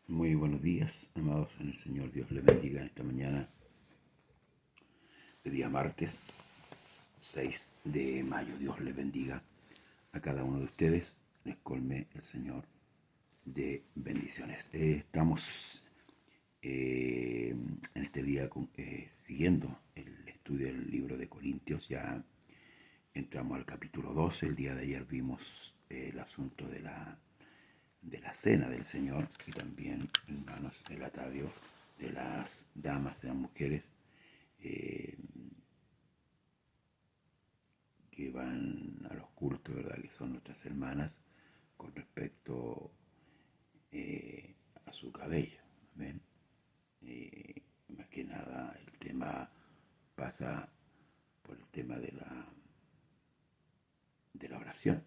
Muy buenos días, amados en el Señor. Dios les bendiga en esta mañana de día martes 6 de mayo. Dios les bendiga a cada uno de ustedes. Les colme el Señor de bendiciones. Estamos en este día siguiendo el estudio del libro de Corintios. Ya entramos al capítulo 12. El día de ayer vimos el asunto de la cena del Señor y también, hermanos, el atavio de las damas, de las mujeres que van a los cultos, ¿verdad? Que son nuestras hermanas con respecto a su cabello. ¿Ven? Más que nada el tema pasa por el tema de la oración.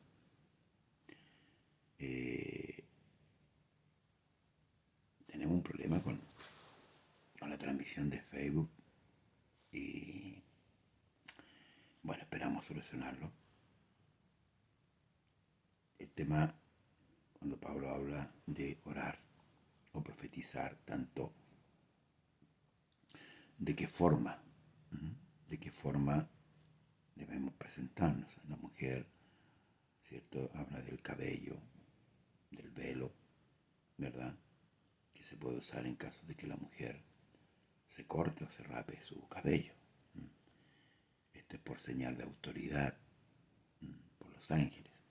Tenemos un problema con la transmisión de Facebook y bueno, esperamos solucionarlo. El tema, cuando Pablo habla de orar o profetizar, tanto de qué forma debemos presentarnos. La mujer, ¿cierto? Habla del cabello, del velo, ¿verdad? Que se puede usar en caso de que la mujer se corte o se rape su cabello. Esto es por señal de autoridad, por los ángeles.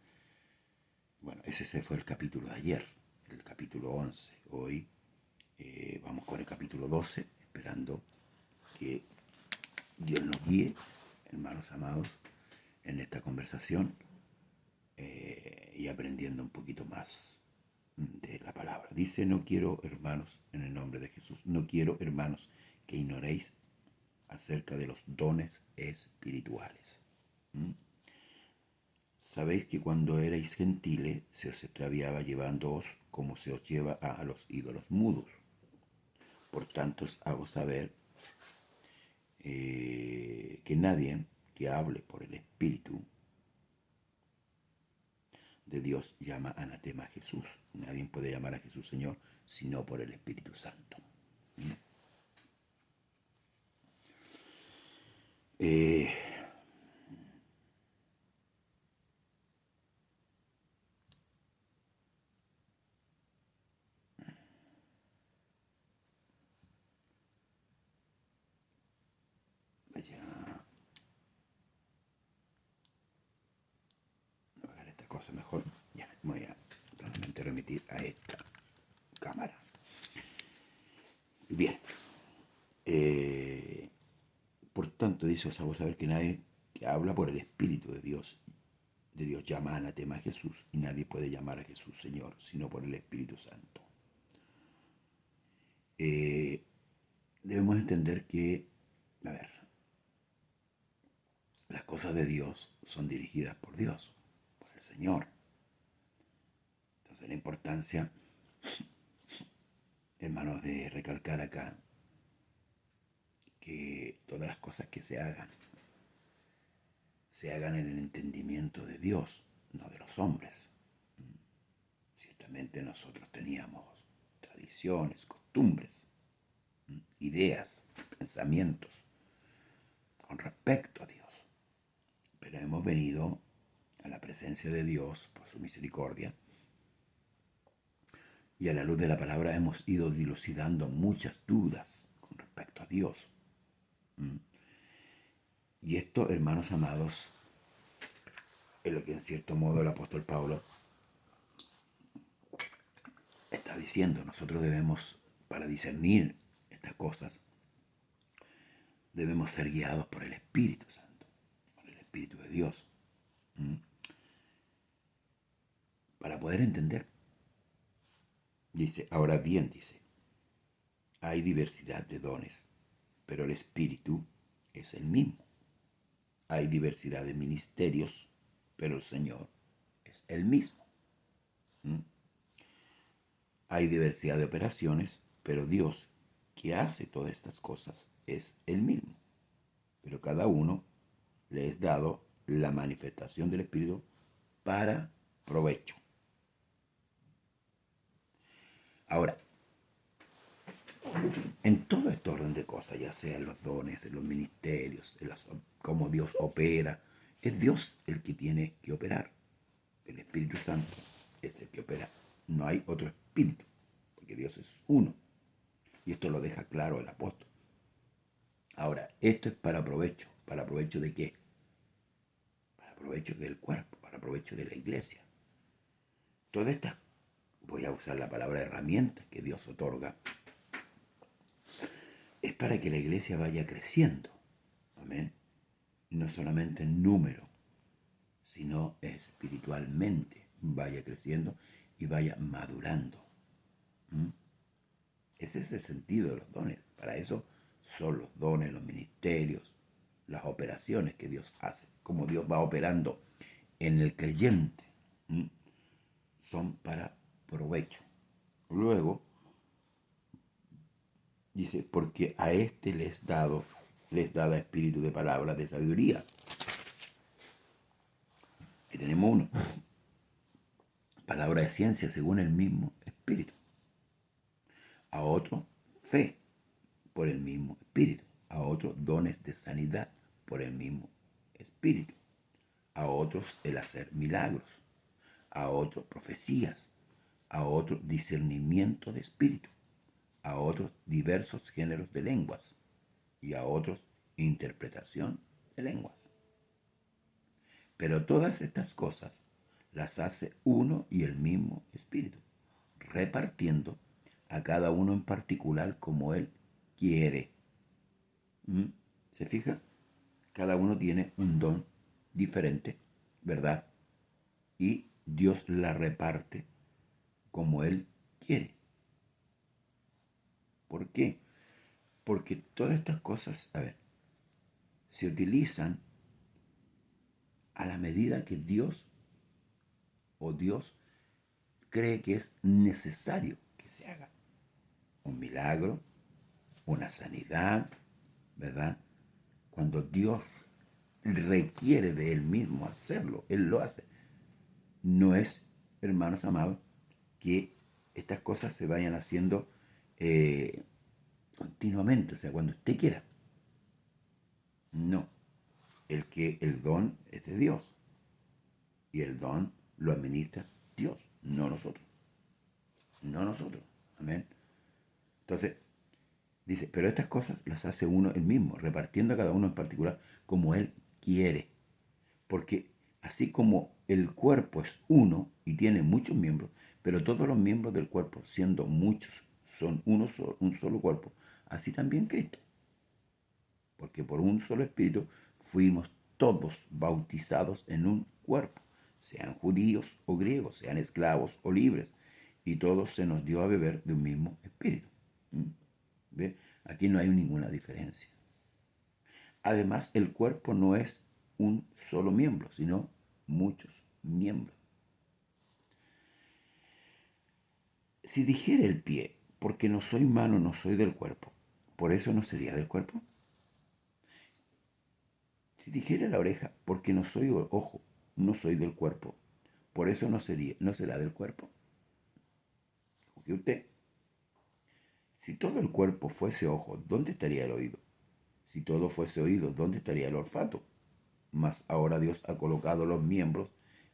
Bueno, ese fue el capítulo de ayer, el capítulo 11. Hoy vamos con el capítulo 12, esperando que Dios nos guíe, hermanos amados, en esta conversación y aprendiendo un poquito más de la palabra. Dice: no quiero, hermanos, en el nombre de Jesús, no quiero, hermanos, que ignoréis acerca de los dones espirituales. Sabéis que cuando erais gentiles se os extraviaba llevándoos como se os lleva a los ídolos mudos. Por tanto os hago saber que nadie que hable por el Espíritu de Dios llama anatema a Jesús. Nadie puede llamar a Jesús Señor sino por el Espíritu Santo. Voy a ver esta cosa mejor. Ya, voy a totalmente remitir a esta cámara. Bien. Por tanto, dice: os hago saber que nadie que habla por el Espíritu de Dios llama anatema a Jesús, y nadie puede llamar a Jesús Señor sino por el Espíritu Santo. Debemos entender que, a ver, las cosas de Dios son dirigidas por Dios, por el Señor. Entonces la importancia, hermanos, de recalcar acá que todas las cosas que se hagan en el entendimiento de Dios, no de los hombres. Ciertamente nosotros teníamos tradiciones, costumbres, ideas, pensamientos con respecto a Dios. Pero hemos venido a la presencia de Dios por su misericordia y a la luz de la palabra hemos ido dilucidando muchas dudas con respecto a Dios. Y esto, hermanos amados, es lo que en cierto modo el apóstol Pablo está diciendo. Nosotros debemos, para discernir estas cosas, debemos ser guiados por el Espíritu Santo, por el Espíritu de Dios, para poder entender. Dice: ahora bien, dice, hay diversidad de dones, pero el Espíritu es el mismo. Hay diversidad de ministerios, pero el Señor es el mismo. Hay diversidad de operaciones, pero Dios, que hace todas estas cosas, es el mismo. Pero cada uno le es dado la manifestación del Espíritu para provecho. Ahora, en todo este orden de cosas, ya sea en los dones, en los ministerios, cómo Dios opera, es Dios el que tiene que operar. El Espíritu Santo es el que opera. No hay otro espíritu, porque Dios es uno. Y esto lo deja claro el apóstol. Ahora, esto es para provecho. ¿Para provecho de qué? Para provecho del cuerpo, para provecho de la iglesia. Todas estas, voy a usar la palabra herramientas que Dios otorga, es para que la iglesia vaya creciendo. Amén. No solamente en número, sino espiritualmente vaya creciendo y vaya madurando. Ese es el sentido de los dones. Para eso son los dones, los ministerios, las operaciones que Dios hace, como Dios va operando en el creyente. Son para provecho. Luego dice, porque a este les dada espíritu de palabra de sabiduría. Y tenemos uno. Palabra de ciencia según el mismo espíritu. A otro, fe por el mismo espíritu. A otro, dones de sanidad por el mismo espíritu. A otros, el hacer milagros. A otros, profecías. A otros, discernimiento de espíritu. A otros, diversos géneros de lenguas. Y a otros, interpretación de lenguas. Pero todas estas cosas las hace uno y el mismo espíritu, repartiendo a cada uno en particular como él quiere. ¿Se fija? Cada uno tiene un don diferente, ¿verdad? Y Dios la reparte como él quiere. ¿Por qué? Porque todas estas cosas, se utilizan a la medida que Dios cree que es necesario que se haga. Un milagro, una sanidad, ¿verdad? Cuando Dios requiere de Él mismo hacerlo, Él lo hace. No es, hermanos amados, que estas cosas se vayan haciendo continuamente, o sea, cuando usted quiera. No, el don es de Dios y el don lo administra Dios, no nosotros. No nosotros. Amén. Entonces, dice, pero estas cosas las hace uno él mismo, repartiendo a cada uno en particular como él quiere. Porque así como el cuerpo es uno y tiene muchos miembros, pero todos los miembros del cuerpo, siendo muchos, son un solo cuerpo, así también Cristo. Porque por un solo espíritu fuimos todos bautizados en un cuerpo, sean judíos o griegos, sean esclavos o libres, y todos se nos dio a beber de un mismo espíritu. ¿Ve? Aquí no hay ninguna diferencia. Además, el cuerpo no es un solo miembro, sino muchos miembros. Si dijera el pie, porque no soy mano, no soy del cuerpo, ¿por eso no sería del cuerpo? Si dijera la oreja, porque no soy ojo, no soy del cuerpo, ¿por eso no será del cuerpo? Porque usted, si todo el cuerpo fuese ojo, ¿dónde estaría el oído? Si todo fuese oído, ¿dónde estaría el olfato? Mas ahora Dios ha colocado los miembros,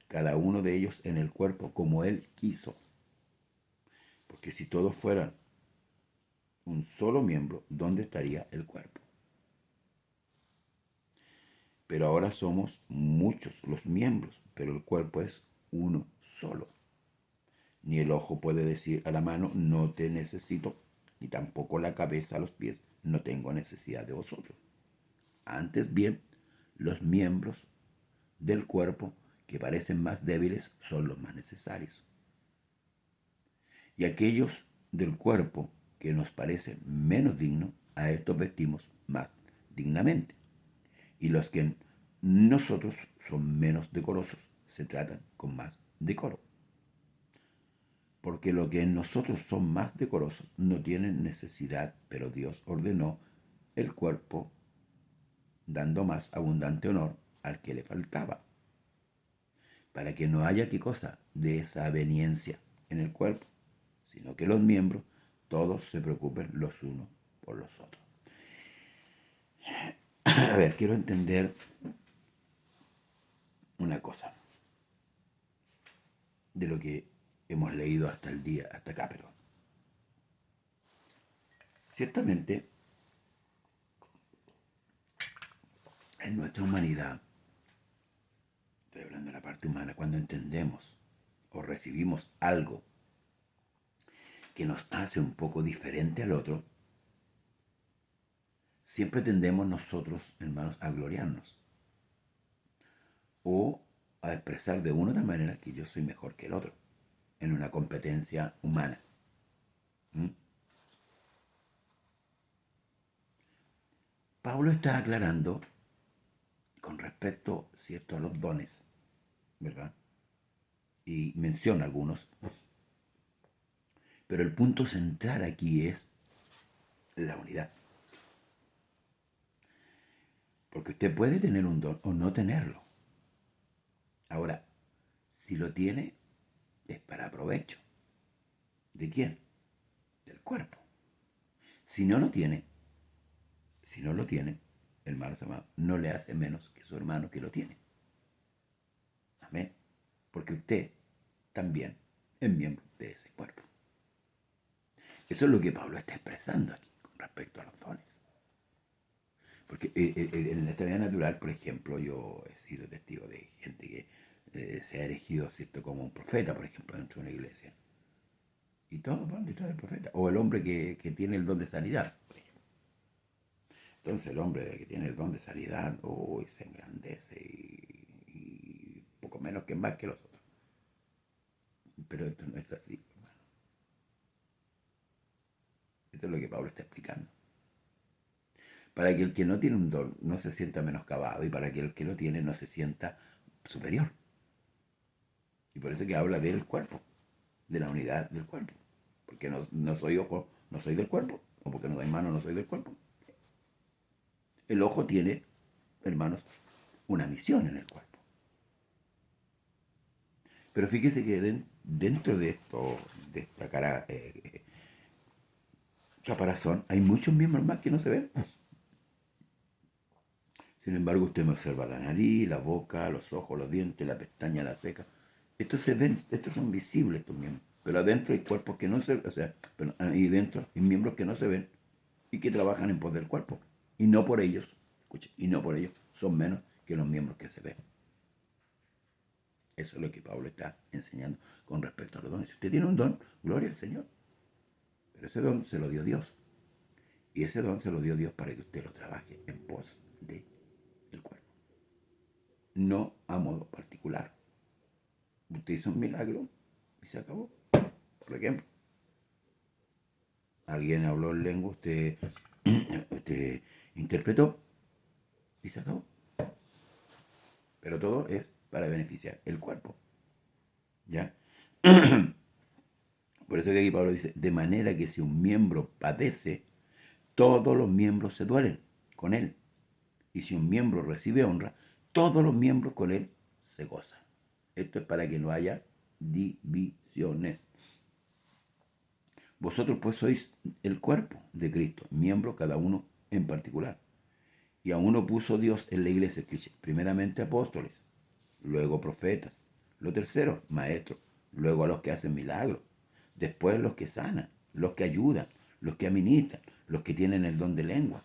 cada uno de ellos en el cuerpo como Él quiso. Porque si todos fueran un solo miembro, ¿dónde estaría el cuerpo? Pero ahora somos muchos los miembros, pero el cuerpo es uno solo. Ni el ojo puede decir a la mano, no te necesito, ni tampoco la cabeza a los pies, no tengo necesidad de vosotros. Antes bien, los miembros del cuerpo que parecen más débiles son los más necesarios. Y aquellos del cuerpo que nos parecen menos dignos, a estos vestimos más dignamente. Y los que nosotros son menos decorosos, se tratan con más decoro. Porque lo que en nosotros son más decorosos no tienen necesidad, pero Dios ordenó el cuerpo dando más abundante honor al que le faltaba, para que no haya qué cosa desaveniencia en el cuerpo, sino que los miembros todos se preocupen los unos por los otros. A ver, quiero entender una cosa de lo que hemos leído hasta acá, pero ciertamente en nuestra humanidad, estoy hablando de la parte humana, cuando entendemos o recibimos algo que nos hace un poco diferente al otro, siempre tendemos nosotros, hermanos, a gloriarnos o a expresar de una u otra manera que yo soy mejor que el otro en una competencia humana. ¿Mm? Pablo está aclarando con respecto, cierto, a los dones, ¿verdad? Y menciona algunos, pero el punto central aquí es la unidad. Porque usted puede tener un don o no tenerlo. Ahora, si lo tiene, es para provecho. ¿De quién? Del cuerpo. Si no lo tiene, hermanos amados, no le hace menos que su hermano que lo tiene. Amén. Porque usted también es miembro de ese cuerpo. Eso es lo que Pablo está expresando aquí con respecto a los dones. Porque en la vida natural, por ejemplo, yo he sido testigo de gente que se ha elegido, ¿cierto?, como un profeta, por ejemplo, dentro de una iglesia. Y todos van detrás del profeta. O el hombre que tiene el don de sanidad, por ejemplo. Entonces el hombre que tiene el don de sanidad, se engrandece y poco menos que más que los otros. Pero esto no es así, hermano. Esto es lo que Pablo está explicando. Para que el que no tiene un don no se sienta menoscabado y para que el que lo tiene no se sienta superior. Y por eso que habla del cuerpo, de la unidad del cuerpo. Porque no soy ojo, no soy del cuerpo, o porque no doy mano, no soy del cuerpo. El ojo tiene, hermanos, una misión en el cuerpo. Pero fíjese que dentro de esto, de esta caparazón, hay muchos miembros más que no se ven. Sin embargo, usted me observa la nariz, la boca, los ojos, los dientes, la pestaña, la ceja. Estos se ven, estos son visibles, estos miembros. Pero adentro hay cuerpos que no se ven, o sea, ahí dentro hay miembros que no se ven y que trabajan en pos del cuerpo. Y no por ellos, escuche, y no por ellos son menos que los miembros que se ven. Eso es lo que Pablo está enseñando con respecto a los dones. Si usted tiene un don, gloria al Señor. Pero ese don se lo dio Dios. Y ese don se lo dio Dios para que usted lo trabaje en pos del cuerpo. No a modo particular. Usted hizo un milagro y se acabó. Por ejemplo, alguien habló en lengua, usted interpretó y se acabó. Pero todo es para beneficiar el cuerpo. ¿Ya? Por eso que aquí Pablo dice, de manera que si un miembro padece, todos los miembros se duelen con él. Y si un miembro recibe honra, todos los miembros con él se gozan. Esto es para que no haya divisiones. Vosotros pues sois el cuerpo de Cristo, miembro cada uno en particular. Y a uno puso Dios en la iglesia, primeramente apóstoles, luego profetas, lo tercero, maestros, luego a los que hacen milagros, después los que sanan, los que ayudan, los que administran, los que tienen el don de lengua.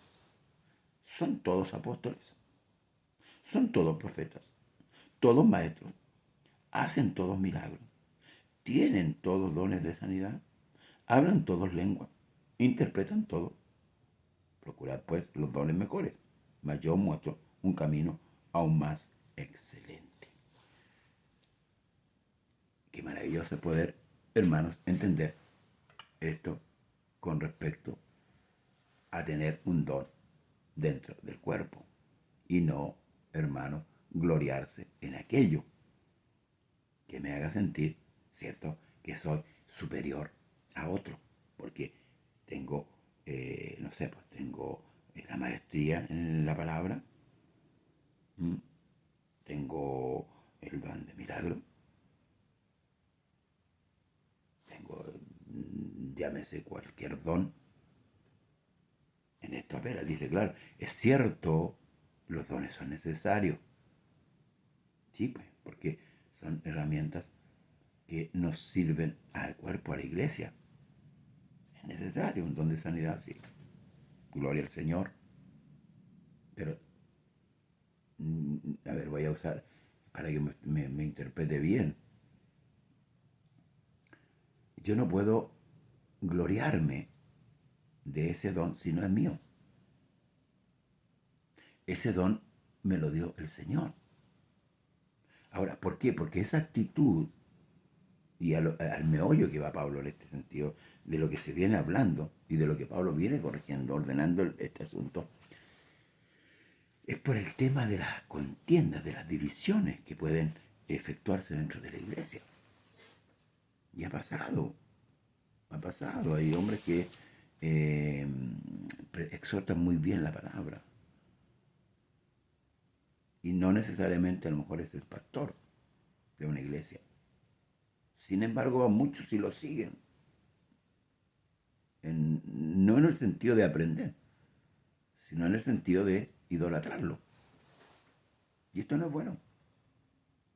Son todos apóstoles, son todos profetas, todos maestros, hacen todos milagros, tienen todos dones de sanidad, hablan todos lenguas, interpretan todo. Procurad pues los dones mejores, mas yo muestro un camino aún más excelente. Qué maravilloso poder, hermanos, entender esto con respecto a tener un don dentro del cuerpo y no, hermanos, gloriarse en aquello que me haga sentir, ¿cierto?, que soy superior a otro, porque tengo, no sé, pues tengo la maestría en la palabra, tengo el don de milagro, tengo llámese cualquier don, en esto apela. Dice, claro, es cierto, los dones son necesarios. Sí, pues, porque son herramientas que nos sirven al cuerpo, a la iglesia. Es necesario un don de sanidad, sí. Gloria al Señor. Pero, a ver, voy a usar para que me interprete bien. Yo no puedo gloriarme de ese don si no es mío. Ese don me lo dio el Señor. Ahora, ¿por qué? Porque esa actitud, y al meollo que va Pablo en este sentido, de lo que se viene hablando y de lo que Pablo viene corrigiendo, ordenando este asunto, es por el tema de las contiendas, de las divisiones que pueden efectuarse dentro de la iglesia. Y ha pasado. Hay hombres que exhortan muy bien la palabra. Y no necesariamente a lo mejor es el pastor de una iglesia. Sin embargo, a muchos sí lo siguen. No en el sentido de aprender, sino en el sentido de idolatrarlo. Y esto no es bueno.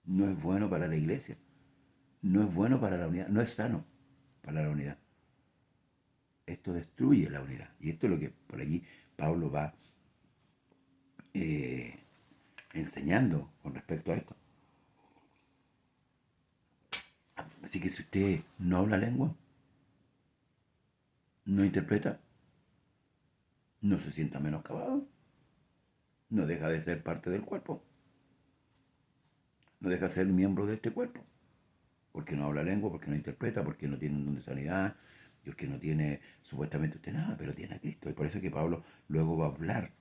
No es bueno para la iglesia. No es bueno para la unidad. No es sano para la unidad. Esto destruye la unidad. Y esto es lo que por allí Pablo va enseñando con respecto a esto. Así que si usted no habla lengua, no interpreta, no se sienta menoscabado, no deja de ser parte del cuerpo, no deja de ser miembro de este cuerpo, porque no habla lengua, porque no interpreta, porque no tiene un don de sanidad, porque no tiene supuestamente usted nada, pero tiene a Cristo. Y por eso es que Pablo luego va a hablar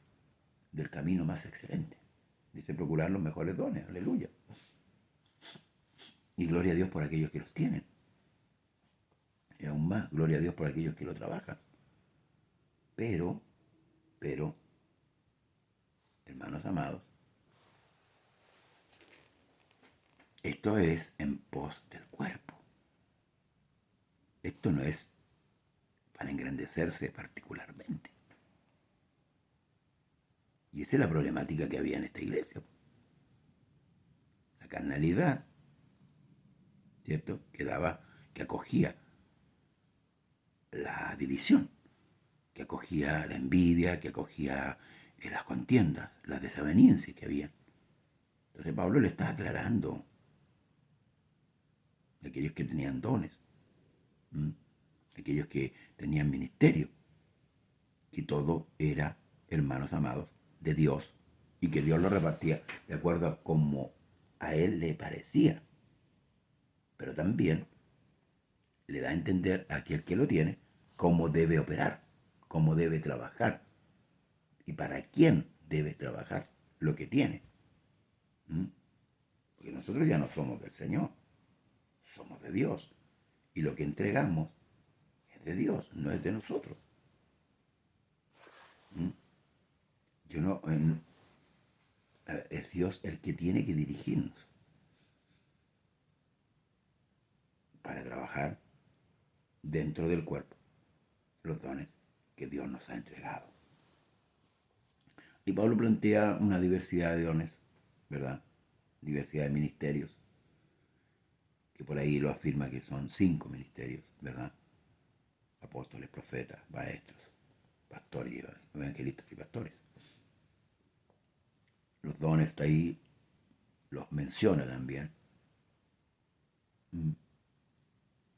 del camino más excelente. Dice procurar los mejores dones, aleluya. Y gloria a Dios por aquellos que los tienen. Y aún más, gloria a Dios por aquellos que lo trabajan. Pero, hermanos amados, esto es en pos del cuerpo. Esto no es para engrandecerse particularmente. Y esa es la problemática que había en esta iglesia. La carnalidad, ¿cierto? Que acogía la división, que acogía la envidia, que acogía las contiendas, las desavenencias que había. Entonces Pablo le está aclarando a aquellos que tenían dones, aquellos que tenían ministerio, que todo era, hermanos amados, de Dios, y que Dios lo repartía de acuerdo a como a él le parecía. Pero también le da a entender a aquel que lo tiene cómo debe operar, cómo debe trabajar y para quién debe trabajar lo que tiene. Porque nosotros ya no somos del Señor, somos de Dios. Y lo que entregamos es de Dios, no es de nosotros. Yo no, es Dios el que tiene que dirigirnos para trabajar dentro del cuerpo los dones que Dios nos ha entregado. Y Pablo plantea una diversidad de dones, ¿verdad? Diversidad de ministerios, que por ahí lo afirma que son 5 ministerios, ¿verdad? Apóstoles, profetas, maestros, pastores, evangelistas y pastores. Los dones de ahí los menciona también.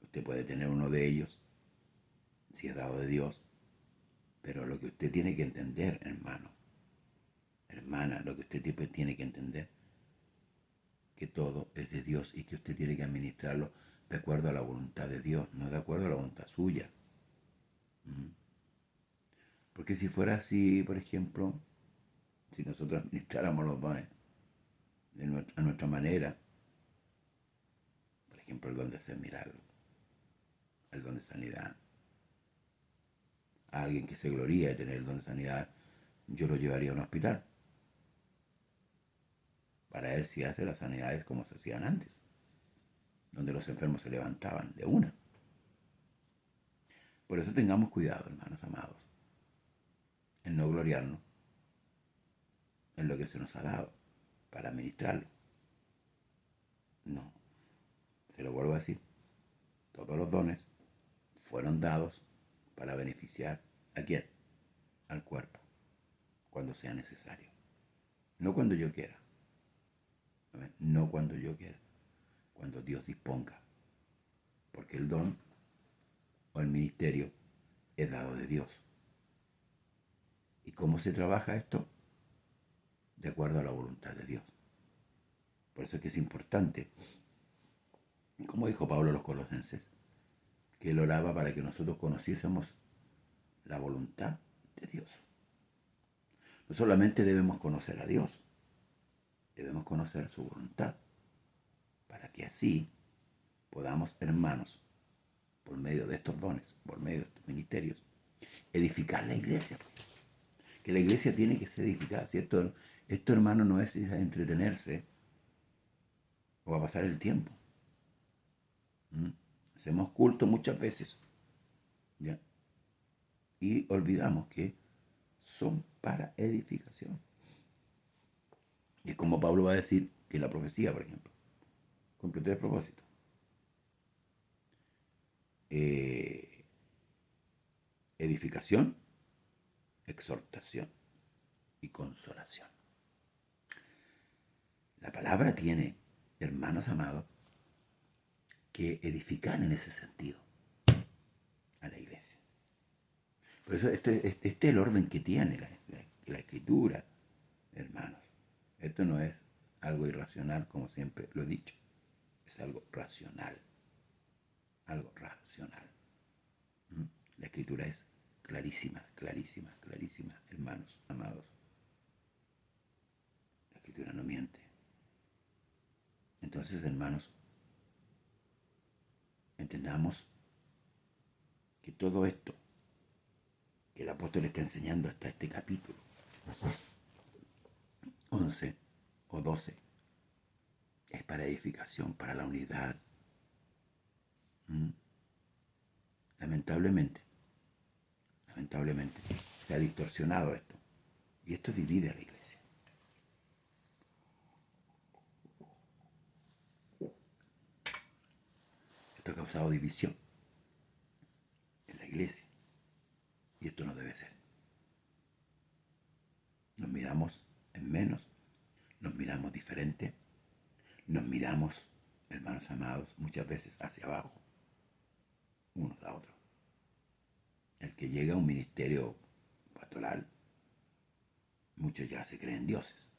Usted puede tener uno de ellos, si es dado de Dios, pero lo que usted tiene que entender, hermano, hermana, lo que usted tiene que entender, que todo es de Dios y que usted tiene que administrarlo de acuerdo a la voluntad de Dios, no de acuerdo a la voluntad suya. Porque si fuera así, por ejemplo, si nosotros administráramos los dones a nuestra manera, por ejemplo, el don de hacer milagros, el don de sanidad, a alguien que se gloría de tener el don de sanidad, yo lo llevaría a un hospital para ver si hace las sanidades como se hacían antes, donde los enfermos se levantaban de una. Por eso tengamos cuidado, hermanos amados, en no gloriarnos en lo que se nos ha dado para administrarlo. No, se lo vuelvo a decir, todos los dones fueron dados para beneficiar ¿a quién? Al cuerpo, cuando sea necesario. No cuando yo quiera. No cuando yo quiera. Cuando Dios disponga. Porque el don o el ministerio es dado de Dios. ¿Y cómo se trabaja esto? De acuerdo a la voluntad de Dios. Por eso es que es importante, como dijo Pablo a los Colosenses, que él oraba para que nosotros conociésemos la voluntad de Dios. No solamente debemos conocer a Dios, debemos conocer su voluntad, para que así podamos, hermanos, por medio de estos dones, por medio de estos ministerios, edificar la iglesia. Que la iglesia tiene que ser edificada, ¿cierto? Esto, hermano, no es entretenerse o a pasar el tiempo. Hacemos culto muchas veces, ¿ya? Y olvidamos que son para edificación. Y es como Pablo va a decir que la profecía, por ejemplo, cumple 3 propósitos. Edificación, exhortación y consolación. La palabra tiene, hermanos amados, que edificar en ese sentido a la iglesia. Por eso este es el orden que tiene la escritura, hermanos. Esto no es algo irracional, como siempre lo he dicho. Es algo racional. Algo racional. La escritura es clarísima, clarísima, clarísima, hermanos amados. La escritura no miente. Entonces, hermanos, entendamos que todo esto que el apóstol está enseñando hasta este capítulo 11 o 12 es para edificación, para la unidad. Lamentablemente, se ha distorsionado esto. Y esto divide a la iglesia. Esto ha causado división en la iglesia. Y esto no debe ser. Nos miramos en menos, nos miramos diferente, nos miramos, hermanos amados, muchas veces hacia abajo, unos a otros. El que llega a un ministerio pastoral, muchos ya se creen dioses.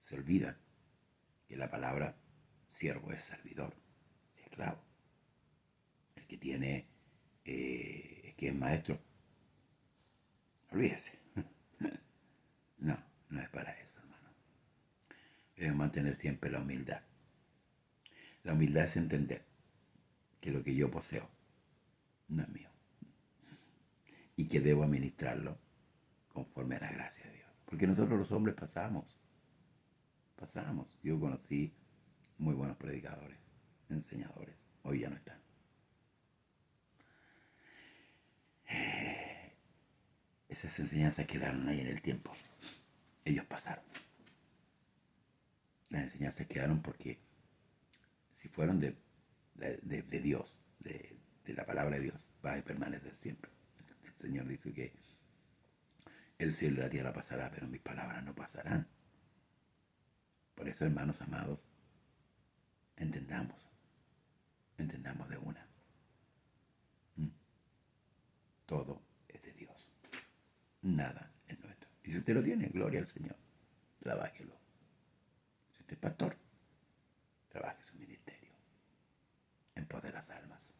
Se olvidan que la palabra siervo es servidor, esclavo. El que tiene, que es maestro, olvídese. No es para eso, hermano. Debemos mantener siempre la humildad. La humildad es entender que lo que yo poseo no es mío y que debo administrarlo conforme a la gracia de Dios. Porque nosotros los hombres pasamos. Yo conocí muy buenos predicadores, enseñadores. Hoy ya no están. Esas enseñanzas quedaron ahí en el tiempo. Ellos pasaron. Las enseñanzas quedaron porque si fueron de Dios, de la palabra de Dios, va a permanecer siempre. El Señor dice que el cielo y la tierra pasará, pero mis palabras no pasarán. Por eso, hermanos amados, entendamos de una. Todo es de Dios. Nada es nuestro. Y si usted lo tiene, gloria al Señor. Trabájelo. Si usted es pastor, trabaje su ministerio en pos de las almas.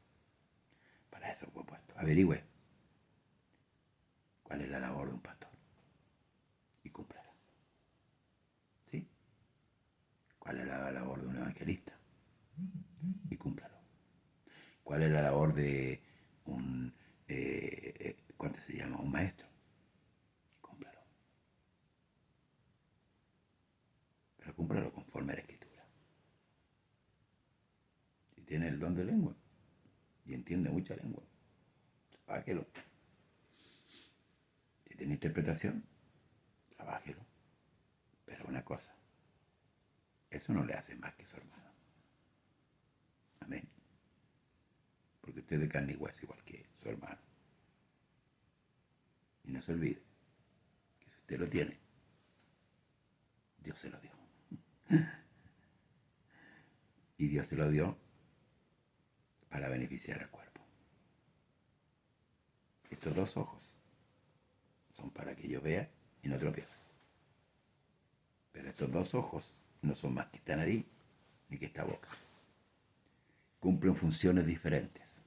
Para eso fue puesto. Averigüe cuál es la labor de un pastor y cúmplala. ¿Sí? ¿Cuál es la labor de un evangelista? Y cúmplalo. ¿Cuál es la labor de un, ¿cuánto se llama? Un maestro. Y cúmplalo. Pero cúmplalo conforme a la escritura. Si tiene el don de lengua y entiende mucha lengua, trabájelo. Si tiene interpretación, trabájelo. Pero una cosa, eso no le hace más que su hermano. Amén. Porque usted es de carne y hueso igual que su hermano. Y no se olvide que si usted lo tiene, Dios se lo dio. Y Dios se lo dio para beneficiar al cuerpo. Estos dos ojos son para que yo vea y no tropiece. Pero estos dos ojos no son más que esta nariz ni que esta boca. Cumplen funciones diferentes,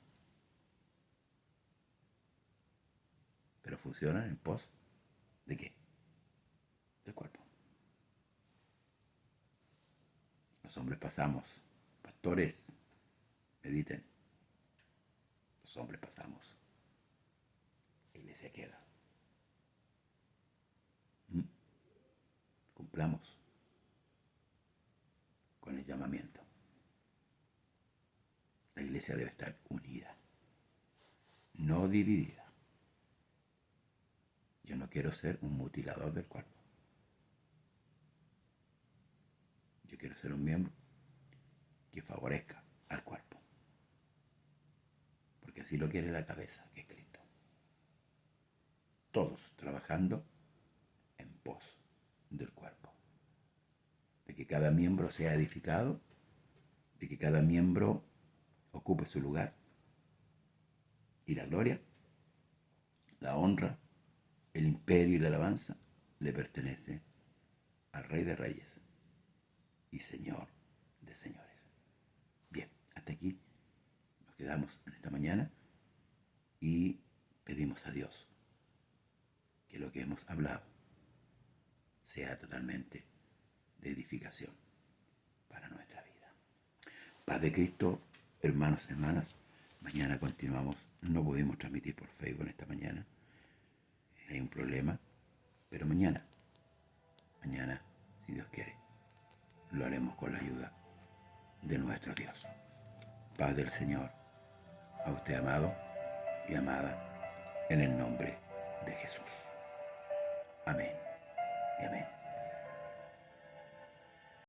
pero funcionan en pos ¿de qué? Del cuerpo. Los hombres pasamos, pastores, mediten. Los hombres pasamos, la iglesia queda. Cumplamos con el llamamiento. La iglesia debe estar unida, no dividida. Yo no quiero ser un mutilador del cuerpo. Yo quiero ser un miembro que favorezca al cuerpo. Porque así lo quiere la cabeza, que es Cristo. Todos trabajando en pos del cuerpo. De que cada miembro sea edificado, de que cada miembro ocupe su lugar. Y la gloria, la honra, el imperio y la alabanza le pertenece al Rey de Reyes y Señor de Señores. Bien, hasta aquí nos quedamos en esta mañana y pedimos a Dios que lo que hemos hablado sea totalmente de edificación para nuestra vida. Paz de Cristo, hermanos y hermanas. Mañana continuamos. No pudimos transmitir por Facebook esta mañana. Hay un problema. Pero mañana, si Dios quiere, lo haremos con la ayuda de nuestro Dios. Paz del Señor a usted, amado y amada, en el nombre de Jesús. Amén y amén.